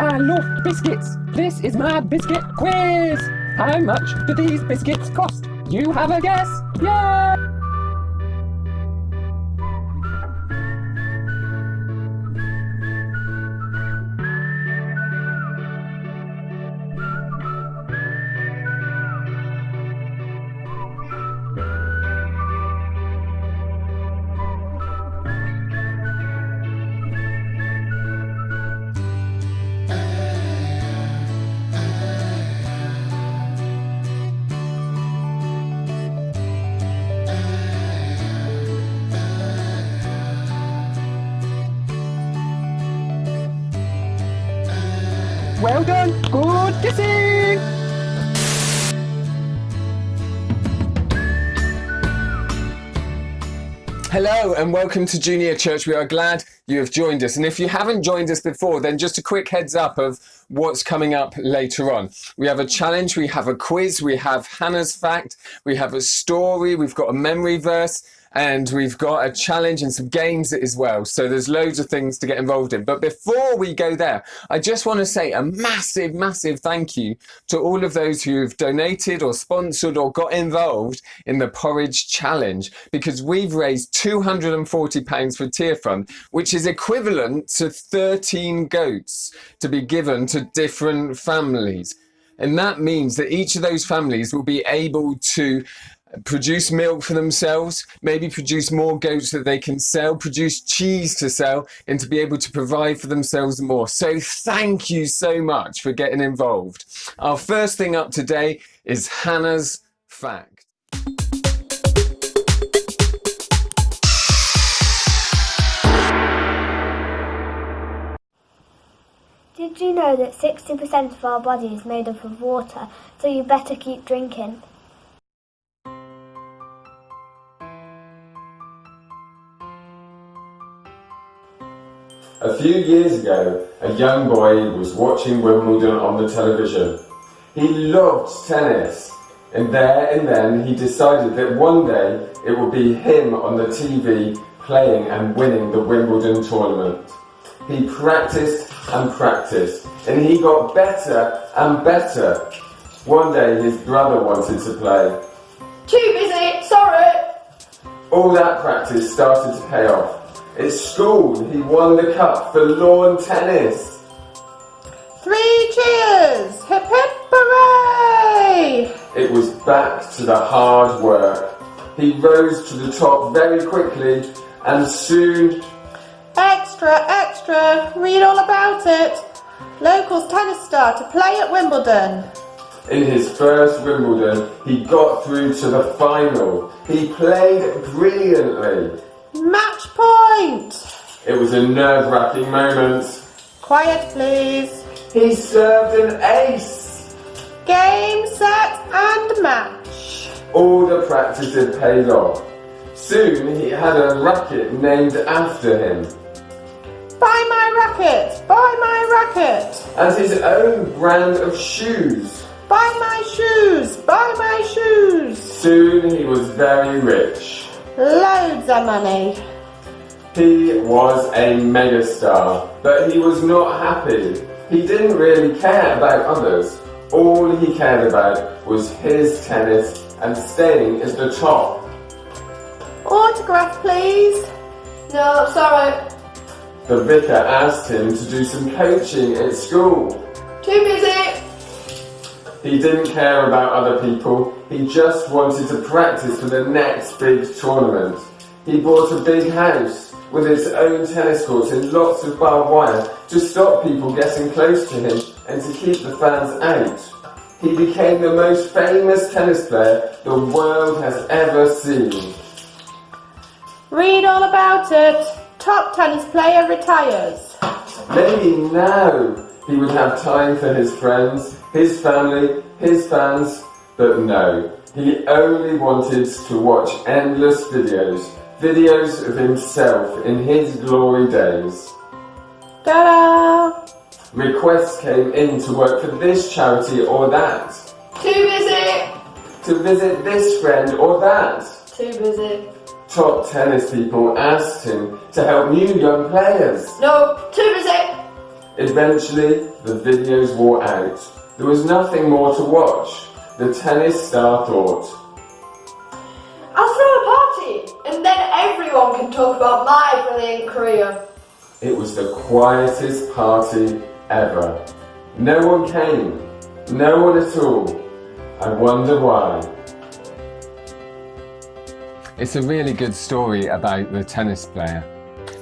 I love biscuits. This is my biscuit quiz. How much do these biscuits cost? You have a guess? Yeah! Well done, good guessing! Hello and welcome to Junior Church. We are glad you have joined us. And if you haven't joined us before, then just a quick heads up of what's coming up later on. We have a challenge, we have a quiz, we have Hannah's fact, we have a story, we've got a memory verse, and we've got a challenge and some games as well. So there's loads of things to get involved in. But before we go there, I just want to say a massive, massive thank you to all of those who have donated or sponsored or got involved in the porridge challenge, because we've raised £240 for Tier Fund, which is equivalent to 13 goats to be given to different families. And that means that each of those families will be able to produce milk for themselves, maybe produce more goats that they can sell, produce cheese to sell, and to be able to provide for themselves more. So thank you so much for getting involved. Our first thing up today is Hannah's fact. Did you know that 60% of our body is made up of water, so you better keep drinking? A few years ago, a young boy was watching Wimbledon on the television. He loved tennis, and there and then he decided that one day it would be him on the TV playing and winning the Wimbledon tournament. He practiced and practiced, and he got better and better. One day his brother wanted to play. Too busy, sorry! All that practice started to pay off. At school, he won the cup for lawn tennis. 3 cheers! Hip hip hooray! It was back to the hard work. He rose to the top very quickly and soon... Extra, extra, read all about it. Locals tennis star to play at Wimbledon. In his first Wimbledon, he got through to the final. He played brilliantly. Match point! It was a nerve-wracking moment. Quiet please. He served an ace. Game, set and match. All the practice had paid off. Soon he had a racket named after him. Buy my racket, buy my racket. And his own brand of shoes. Buy my shoes, buy my shoes. Soon he was very rich. Loads of money. He was a megastar, but he was not happy. He didn't really care about others. All he cared about was his tennis and staying at the top. Autograph please. No, sorry. The vicar asked him to do some coaching at school. Too busy. He didn't care about other people. He just wanted to practice for the next big tournament. He bought a big house with its own tennis courts and lots of barbed wire to stop people getting close to him and to keep the fans out. He became the most famous tennis player the world has ever seen. Read all about it. Top tennis player retires. Maybe now he would have time for his friends, his family, his fans, but no. He only wanted to watch endless videos of himself in his glory days. Ta-da! Requests came in to work for this charity or that. Too busy. To visit this friend or that. Too busy. Top tennis people asked him to help new young players. No, too busy. Eventually, the videos wore out. There was nothing more to watch. The tennis star thought, I'll throw a party, and then everyone can talk about my brilliant career. it was the quietest party ever. No one came. No one at all. I wonder why. It's a really good story about the tennis player.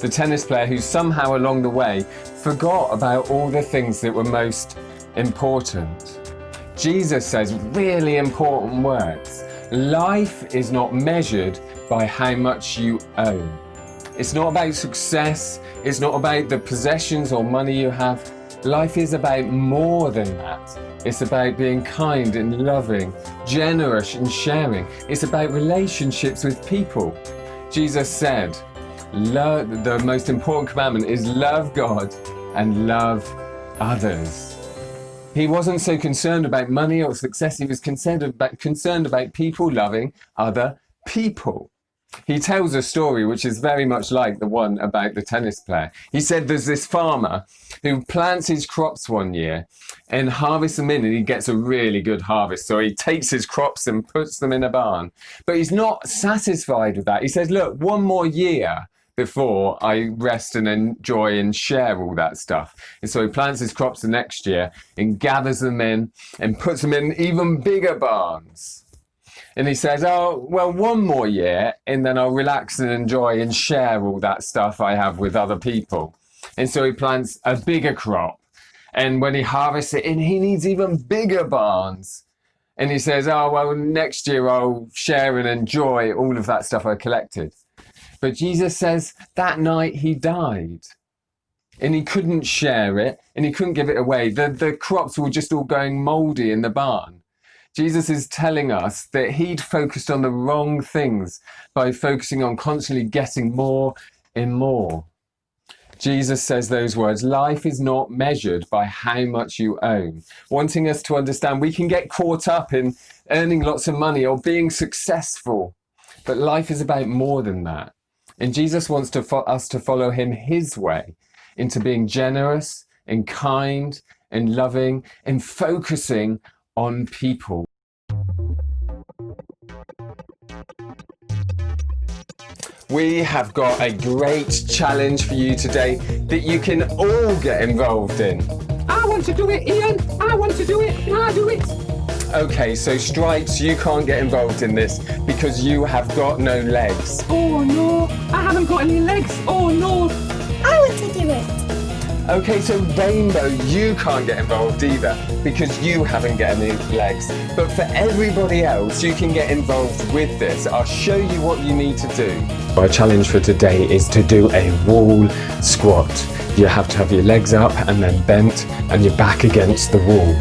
The tennis player who somehow along the way forgot about all the things that were most important. Jesus says really important words. Life is not measured by how much you own. It's not about success. It's not about the possessions or money you have. Life is about more than that. It's about being kind and loving, generous and sharing. It's about relationships with people. Jesus said, the most important commandment is love God and love others. He wasn't so concerned about money or success. He was concerned about people loving other people. He tells a story which is very much like the one about the tennis player. He said there's this farmer who plants his crops one year and harvests them in, and he gets a really good harvest. So he takes his crops and puts them in a barn. But he's not satisfied with that. He says, look, one more year before I rest and enjoy and share all that stuff. And so he plants his crops the next year and gathers them in and puts them in even bigger barns. And he says, oh, well, one more year and then I'll relax and enjoy and share all that stuff I have with other people. And so he plants a bigger crop. And when he harvests it, and he needs even bigger barns. And he says, oh, well, next year I'll share and enjoy all of that stuff I collected. But Jesus says that night he died. And he couldn't share it and he couldn't give it away. The crops were just all going moldy in the barn. Jesus is telling us that he'd focused on the wrong things by focusing on constantly getting more and more. Jesus says those words, life is not measured by how much you own. Wanting us to understand we can get caught up in earning lots of money or being successful, but life is about more than that. And Jesus wants us to follow him his way into being generous and kind and loving and focusing on people. We have got a great challenge for you today that you can all get involved in. I want to do it, Ian. I want to do it. Can I do it? Okay, so Stripes, you can't get involved in this because you have got no legs. Oh no, I haven't got any legs. Oh no. I want to do it. Okay, so Rainbow, you can't get involved either because you haven't got any legs. But for everybody else, you can get involved with this. I'll show you what you need to do. Our challenge for today is to do a wall squat. You have to have your legs up and then bent and your back against the wall.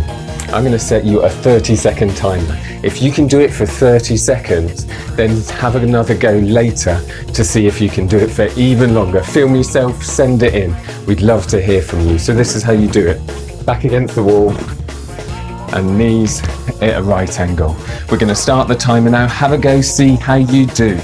I'm going to set you a 30-second timer. If you can do it for 30 seconds, then have another go later to see if you can do it for even longer. Film yourself, send it in. We'd love to hear from you. So this is how you do it. Back against the wall and knees at a right angle. We're going to start the timer now. Have a go, see how you do.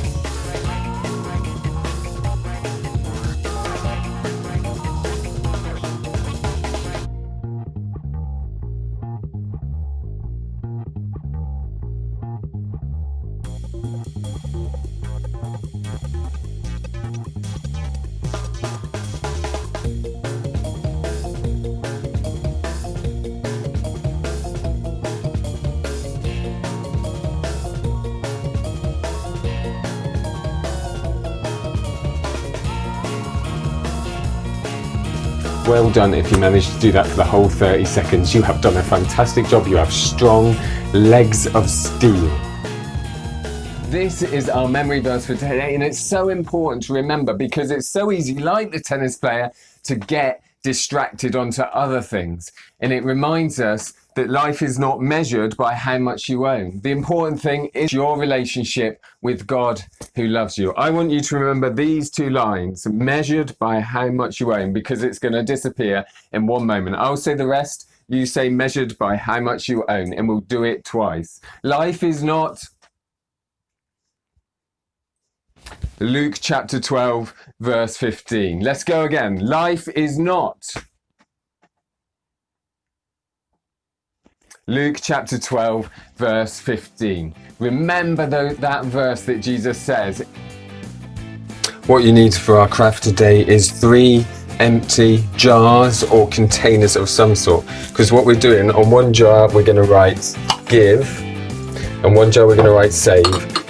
Well done if you managed to do that for the whole 30 seconds. You have done a fantastic job. You have strong legs of steel. This is our memory verse for today, and it's so important to remember because it's so easy, like the tennis player, to get distracted onto other things. And it reminds us that life is not measured by how much you own. The important thing is your relationship with God who loves you. I want you to remember these two lines, measured by how much you own, because it's going to disappear in one moment. I'll say the rest, you say measured by how much you own, and we'll do it twice. Life is not... Luke chapter 12, verse 15. Let's go again. Life is not... Luke chapter 12, verse 15. Remember that verse that Jesus says. What you need for our craft today is 3 empty jars or containers of some sort. Because what we're doing, on one jar we're going to write give, and one jar we're going to write save,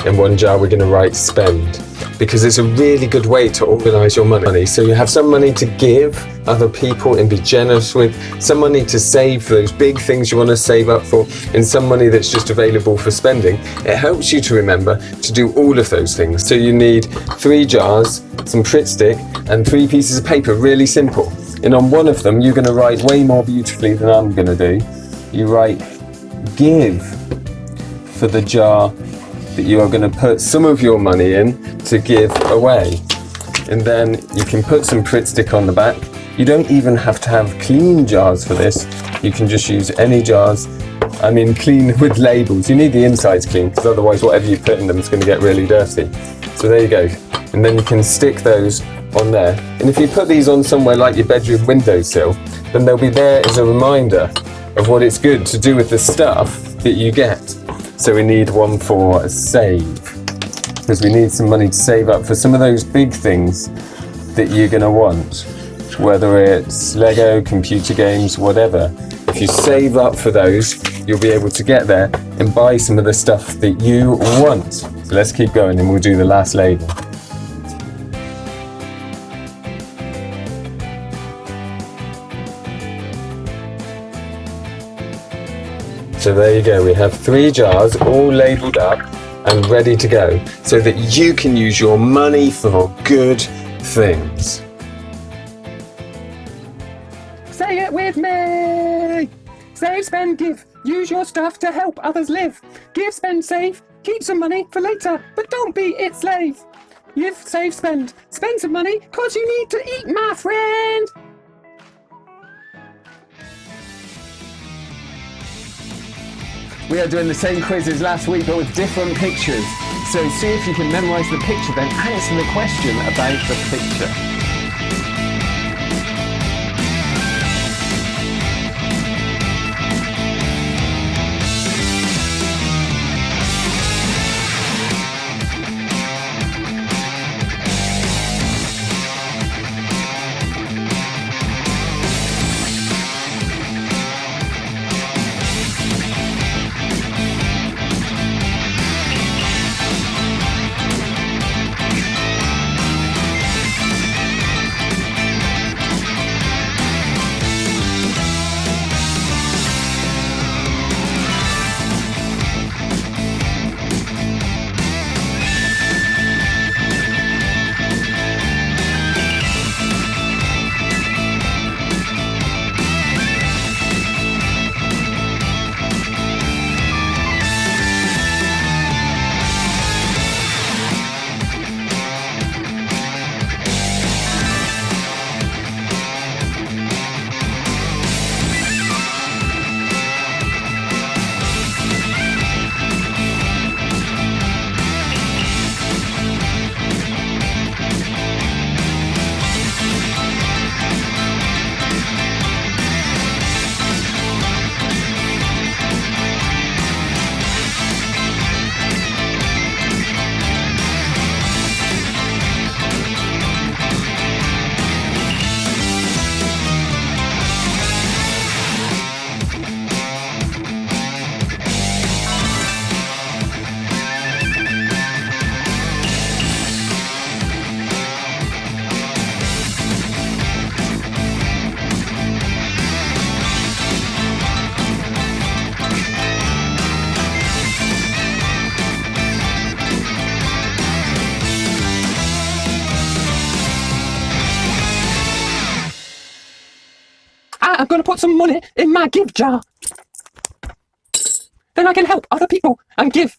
and one jar we're going to write spend. Because it's a really good way to organise your money. So you have some money to give other people and be generous with, some money to save for those big things you want to save up for, and some money that's just available for spending. It helps you to remember to do all of those things. So you need 3 jars, some Pritt stick, and 3 pieces of paper, really simple. And on one of them, you're going to write way more beautifully than I'm going to do. You write give for the jar that you are going to put some of your money in to give away. And then you can put some Pritt stick on the back. You don't even have to have clean jars for this. You can just use any jars. I mean clean with labels. You need the insides clean, because otherwise whatever you put in them is going to get really dirty. So there you go. And then you can stick those on there. And if you put these on somewhere like your bedroom windowsill, then they'll be there as a reminder of what it's good to do with the stuff that you get. So we need one for a save, because we need some money to save up for some of those big things that you're going to want, whether it's Lego, computer games, whatever. If you save up for those, you'll be able to get there and buy some of the stuff that you want. So let's keep going and we'll do the last label. So there you go, we have 3 jars all labelled up and ready to go, so that you can use your money for good things. Say it with me! Save, spend, give. Use your stuff to help others live. Give, spend, save. Keep some money for later, but don't be its slave. Give, save, spend. Spend some money, 'cause you need to eat, my friend! We are doing the same quiz as last week, but with different pictures. So see if you can memorise the picture, then answer the question about the picture. I'm going to put some money in my give jar. Then I can help other people and give.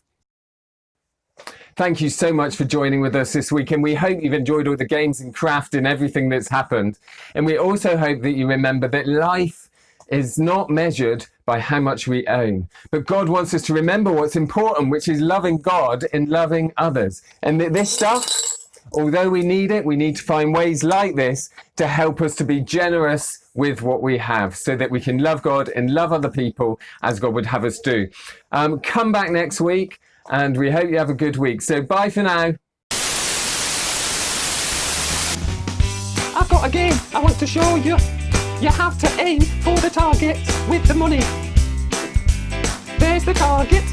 Thank you so much for joining with us this week, and we hope you've enjoyed all the games and craft and everything that's happened. And we also hope that you remember that life is not measured by how much we own, but God wants us to remember what's important, which is loving God and loving others. And this stuff although we need it, we need to find ways like this to help us to be generous with what we have so that we can love God and love other people as God would have us do. Come back next week and we hope you have a good week. So bye for now. I've got a game I want to show you. You have to aim for the target with the money. There's the target.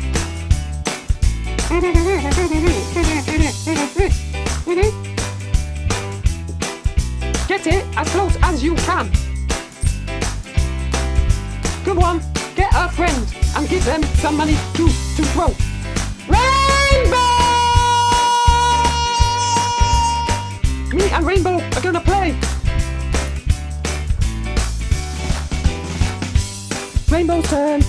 Get it as close as you can. Come on, get a friend and give them some money to throw. Rainbow! Me and Rainbow are gonna play. Rainbow's turn.